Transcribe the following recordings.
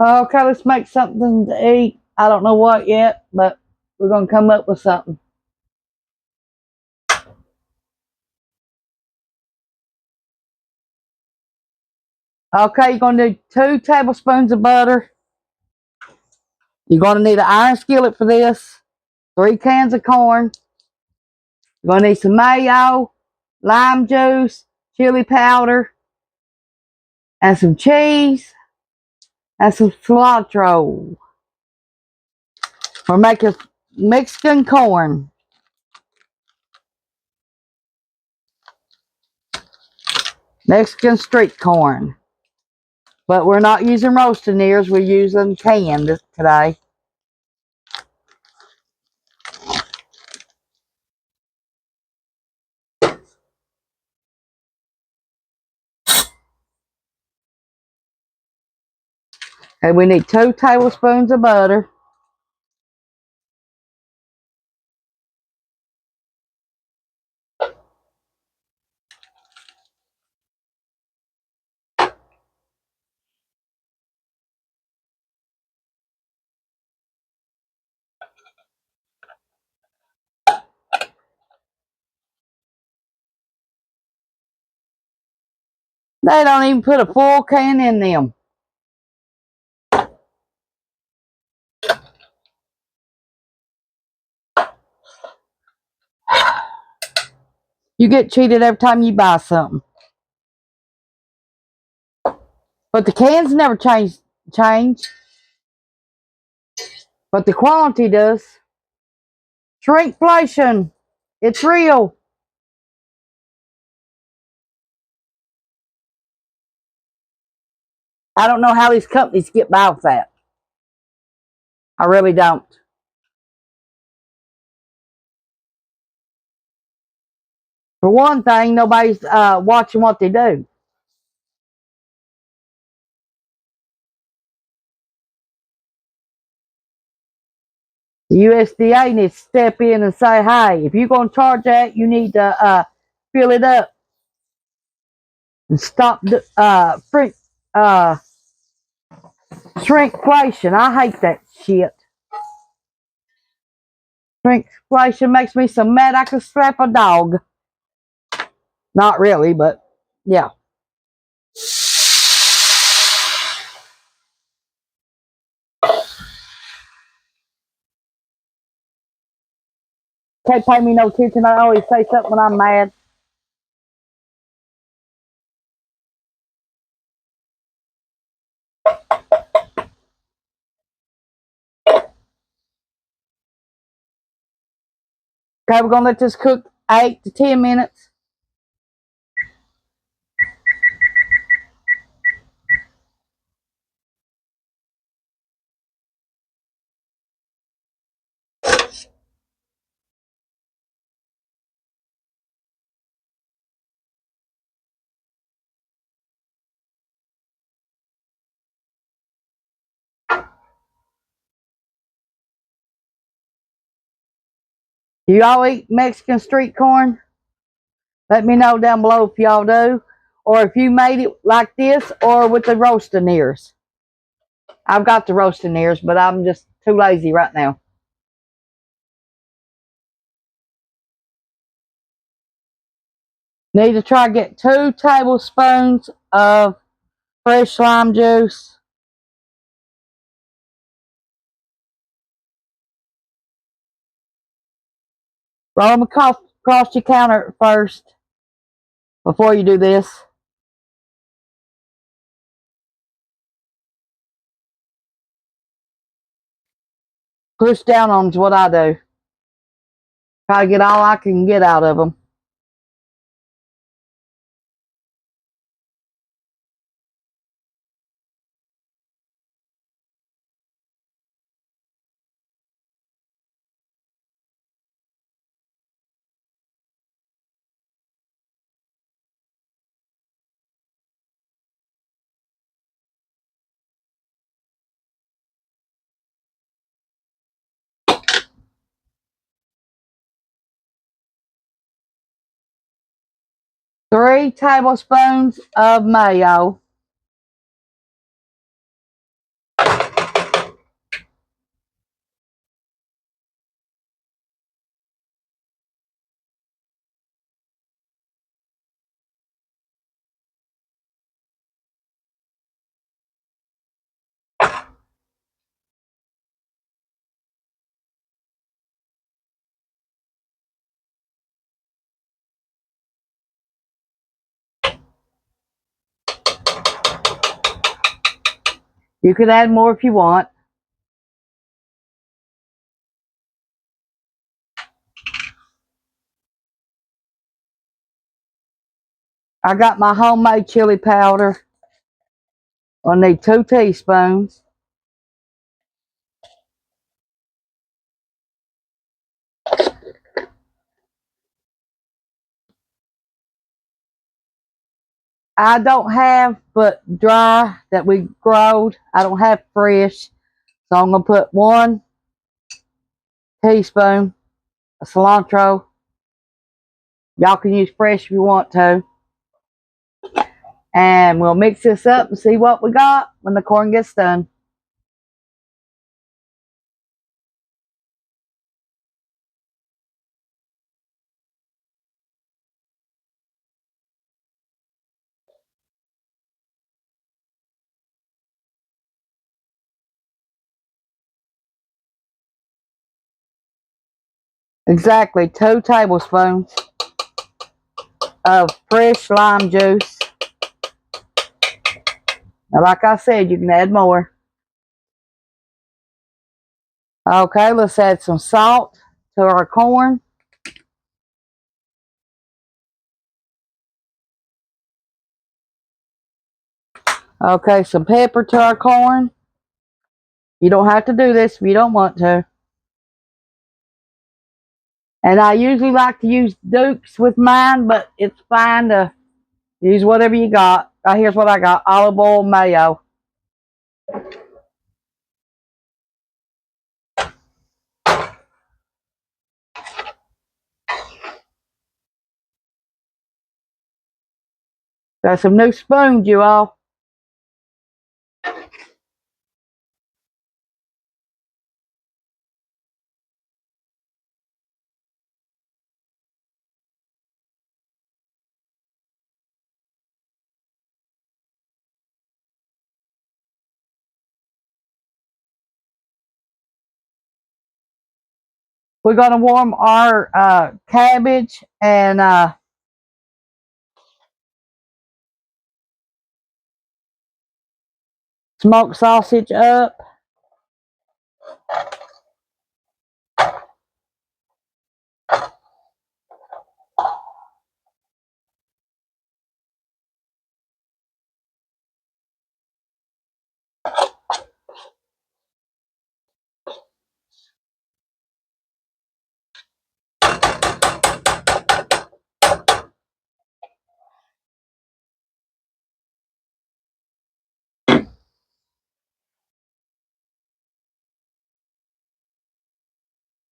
Okay, let's make something to eat. I don't know what yet, but we're going to come up with something. Okay, you're going to do 2 tablespoons of butter. You're going to need an iron skillet for this. 3 cans of corn. You're going to need some mayo, lime juice, chili powder, and some cheese, and some cilantro. We're making Mexican corn. Mexican street corn. But we're not using roasting ears. We're using canned today. And we need 2 tablespoons of butter. They don't even put a full can in them. You get cheated every time you buy something. But the cans never change. But the quality does. Shrinkflation. It's real. I don't know how these companies get by with that. I really don't. For one thing, nobody's watching what they do. The USDA needs to step in and say, hey, if you're going to charge that, you need to fill it up and stop shrinkflation. I hate that shit. Shrinkflation makes me so mad I could slap a dog. Not really, but yeah. Can't pay me no attention. I always say something when I'm mad. Okay, we're going to let this cook 8 to 10 minutes. Do y'all eat Mexican street corn? Let me know down below if y'all do. Or if you made it like this or with the roasting ears. I've got the roasting ears, but I'm just too lazy right now. Need to try to get 2 tablespoons of fresh lime juice. Roll them across your counter first before you do this. Push down on them is what I do. Try to get all I can get out of them. Three tablespoons of mayo. You could add more if you want. I got my homemade chili powder. I'll need 2 teaspoons. I don't have but dry that we growed. I don't have fresh. So I'm going to put 1 teaspoon of cilantro. Y'all can use fresh if you want to. And we'll mix this up and see what we got when the corn gets done. Exactly 2 tablespoons of fresh lime juice. Now, like I said, you can add more. Okay, let's add some salt to our corn. Okay, some pepper to our corn. You don't have to do this if you don't want to. And I usually like to use Dukes with mine, but it's fine to use whatever you got. Here's what I got: olive oil, mayo. Got some new spoons, you all. We're going to warm our cabbage and smoked sausage up.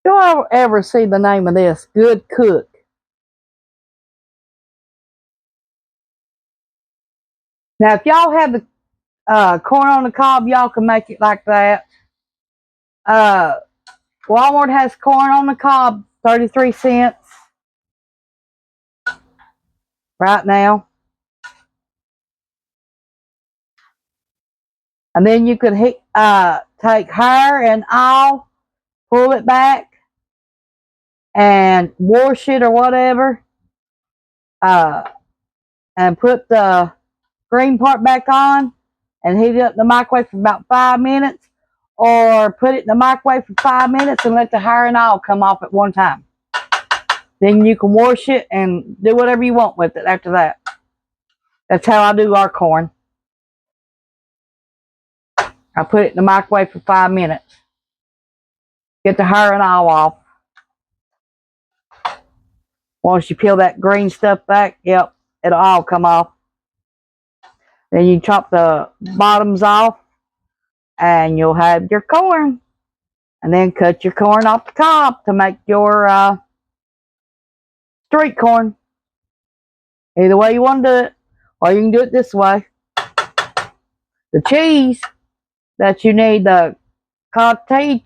Do I ever see the name of this? Good Cook. Now, if y'all have the corn on the cob, y'all can make it like that. Walmart has corn on the cob, 33 cents right now. And then you could take hair and all, pull it back, and wash it or whatever, and put the green part back on and heat it up in the microwave for about 5 minutes, or put it in the microwave for 5 minutes and let the hair and all come off at one time. Then you can wash it and do whatever you want with it after that. That's how I do our corn. I put it in the microwave for 5 minutes. Get the hair and all off. Once you peel that green stuff back, yep, it'll all come off. Then you chop the bottoms off and you'll have your corn. And then cut your corn off the cob to make your street corn. Either way you want to do it, or you can do it this way. The cheese that you need, the cottage,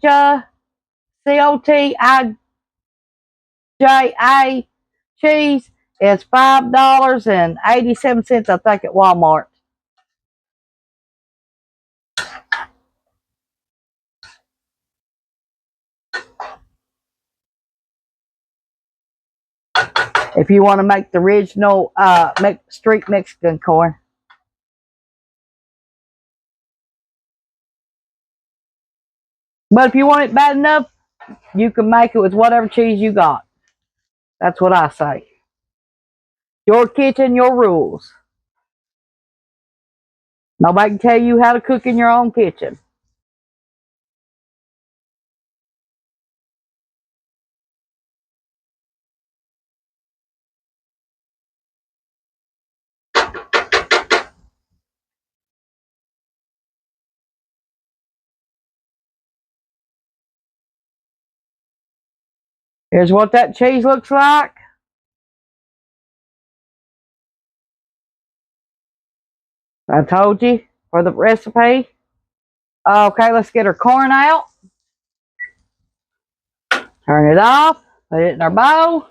COTIJA cheese, is $5.87, I think, at Walmart. If you want to make the original street Mexican corn. But if you want it bad enough, you can make it with whatever cheese you got. That's what I say. Your kitchen, your rules. Nobody can tell you how to cook in your own kitchen. Here's what that cheese looks like. I told you for the recipe. Okay, let's get our corn out. Turn it off. Put it in our bowl.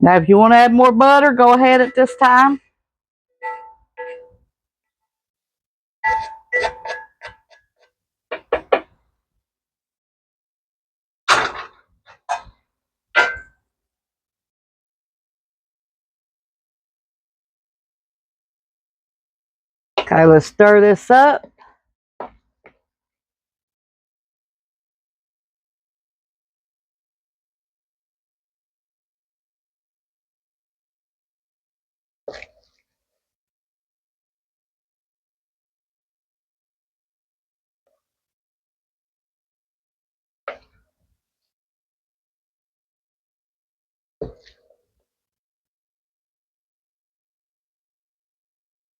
Now, if you want to add more butter, go ahead at this time. Okay, let's stir this up.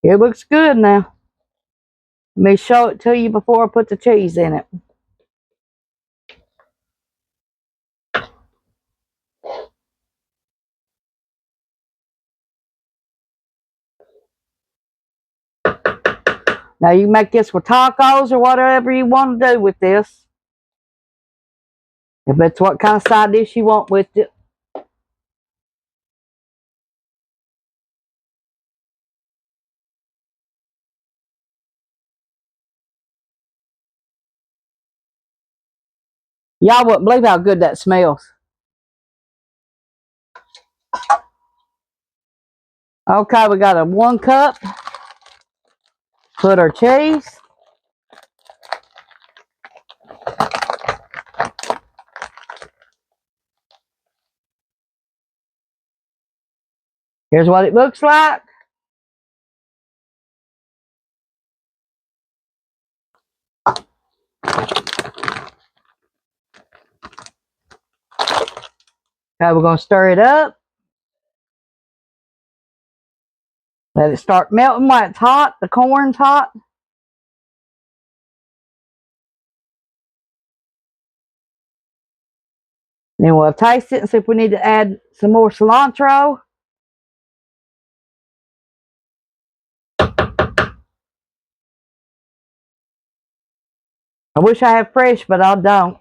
It looks good now. Let me show it to you before I put the cheese in it. Now, you can make this with tacos or whatever you want to do with this. If it's what kind of side dish you want with it. Y'all wouldn't believe how good that smells. Okay, we got a 1 cup. Put our cheese. Here's what it looks like. Okay, we're going to stir it up. Let it start melting while it's hot. The corn's hot. Then we'll taste it and see if we need to add some more cilantro. I wish I had fresh, but I don't.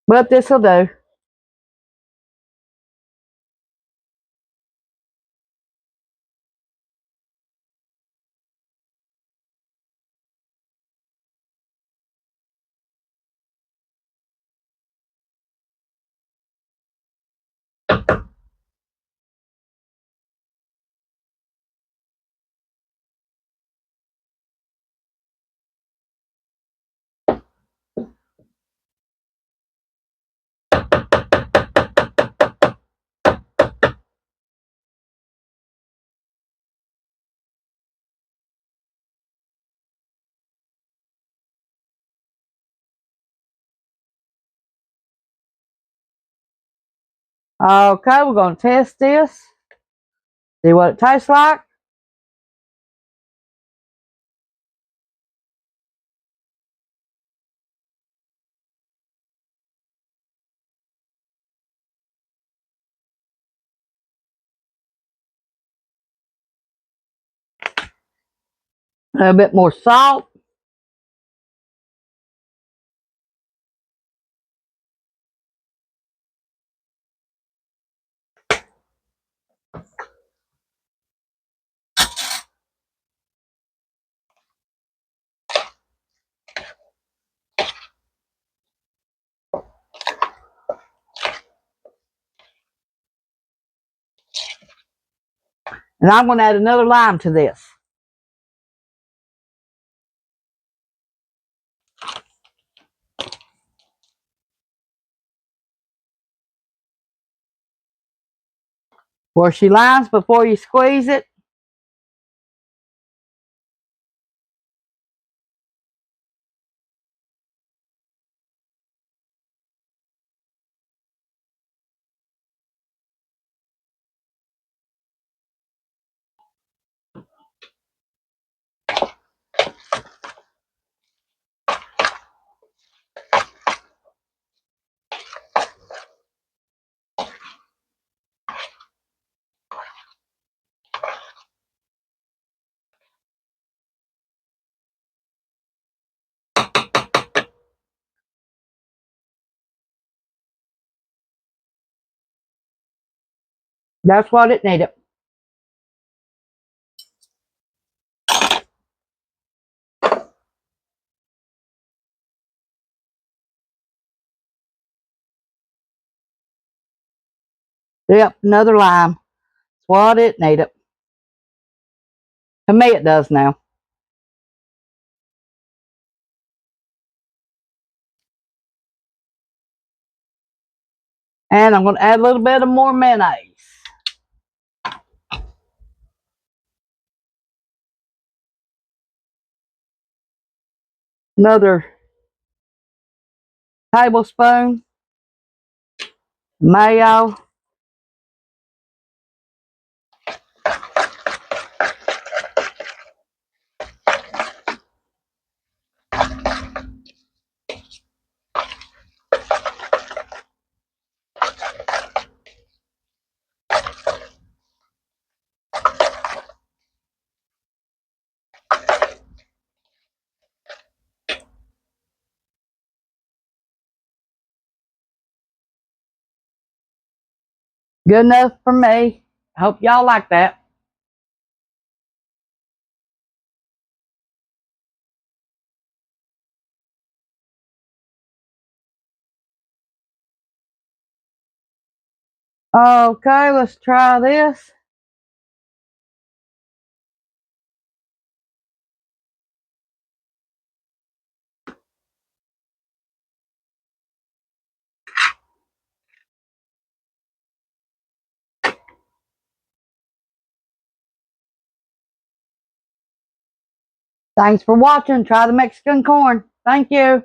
But this will do. Okay, we're going to test this. See what it tastes like. A little bit more salt. And I'm going to add another lime to this. Wash your limes before you squeeze it. That's what it needed. Yep, another lime. That's what it needed. To me, it does now. And I'm going to add a little bit of more mayonnaise. Another tablespoon mayo. Good enough for me. Hope y'all like that. Okay, let's try this. Thanks for watching. Try the Mexican corn. Thank you.